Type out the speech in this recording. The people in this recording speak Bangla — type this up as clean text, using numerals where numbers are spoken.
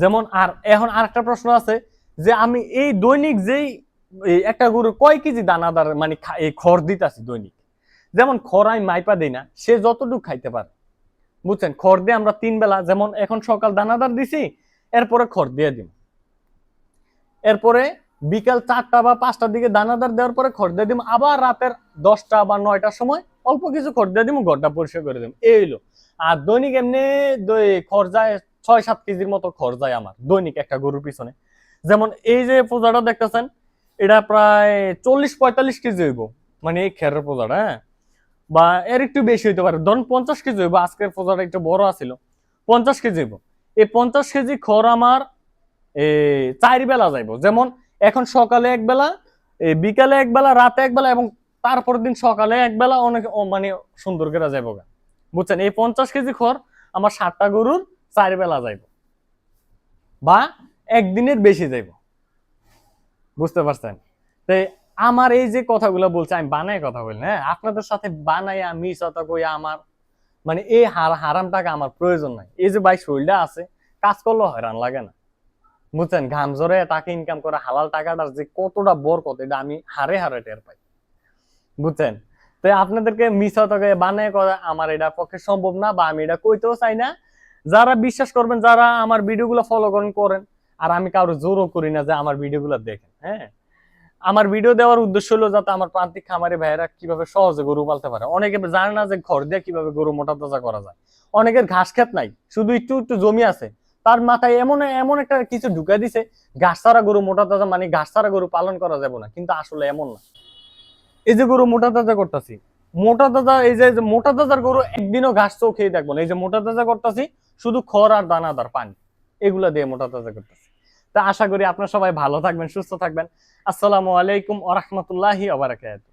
যেমন আর এখন আরেকটা প্রশ্ন আছে যে আমি এই দৈনিক যেই একটা গরু কয় কেজি দানাদার মানে এই খড় দিতেছি দৈনিক, যেমন খড় আমি মাইপা দিই না, সে যতটুকু খাইতে পারে, বুঝছেন? খড় দিয়ে আমরা 3 বেলা, যেমন এখন সকাল দানাদার দিছি, এরপরে খড় দিয়ে দিন, এরপরে বিকাল 4টা বা 5টার দিকে দানাদার দেওয়ার পরে খড় দিয়ে দিব, আবার রাতের 10টা বা 9টার সময় অল্প কিছু খড় দিয়ে দিব, ঘরটা পরিষ্কার করে দিব, এই হইলো। আর দৈনিক এমনি খড় যায় 6-7 কেজির মতো খড় যায় আমার দৈনিক একটা গরুর পিছনে। যেমন এই যে পূজাটা দেখতেছেন, এটা প্রায় 40-45 কেজি হইব, মানে এই খেরের পূজাটা, হ্যাঁ, বা এর একটু বেশি হইতে পারে, ধরুন 50 কেজি হইব, আজকের পূজাটা একটু বড় আছিল, 50 কেজি হইব। এই 50 কেজি খড় আমার 4 বেলা যাইব, যেমন এখন সকালে এক বেলা, বিকালে এক বেলা, রাতে এক বেলা, এবং তারপর দিন সকালে এক বেলা, অনেক মানে সুন্দর করে যাইব, বুঝছেন? এই 50 কেজি খড় আমার 7টা গরুর 4 বেলা যাইব, বা একদিনের বেশি যাইব, বুঝতে পারছেন? তো আমার এই যে কথাগুলো বলছে, আমি বানাই কথা বলি, হ্যাঁ, আপনাদের সাথে বানাই আমি কথা কই, আমার মানে এই হারাম টাকা আমার প্রয়োজন নাই। এই যে ভাই শরীরটা আছে, কাজ করলেও হয়রান লাগে না, বুঝছেন? ঘাম ঝরে টাকা ইনকাম করে হালাল টাকাটার যে কতটা বরকত, এটা আমি হারে হারে টের পাই, বুঝছেন? তো আপনাদেরকে মিছা টাকা বানায় করা আমার এটা পক্ষে সম্ভব না, বা আমি এটা কইতেও চাই না। যারা বিশ্বাস করবেন, যারা আমার ভিডিওগুলো ফলো করেন, আর আমি কারো জোরও করি না যে আমার ভিডিওগুলো দেখেন, হ্যাঁ। আমার ভিডিও দেওয়ার উদ্দেশ্য হলো যাতে আমার প্রান্তিক খামারি ভাইয়েরা কিভাবে সহজে গরু পালতে পারে। অনেকে জানে না যে খড় দিয়ে কিভাবে গরু মোটা তাজা করা যায়। অনেকের ঘাস খেত নাই, শুধু একটু একটু জমি আছে, তার মাথায় এমন এমন একটা কিছু ঢুকাই দিছে, ঘাস ছাড়া গরু মোটা তাজা, মানে ঘাস ছাড়া গরু পালন করা যাবে না, কিন্তু আসলে এমন না। এই যে গরু মোটা তাজা করতেছি, মোটা তাজা, এই যে মোটা তাজার গরু একদিনও ঘাস চৌ খেয়ে দেখবো না। এই যে মোটা তাজা করতেছি, শুধু খড় আর দানাদার পানি, এগুলা দিয়ে মোটা তাজা করতেছি। তা আশা করি আপনারা সবাই ভালো থাকবেন, সুস্থ থাকবেন। আসসালামু আলাইকুম ওয়া রাহমাতুল্লাহি ওয়া বারাকাতুহু।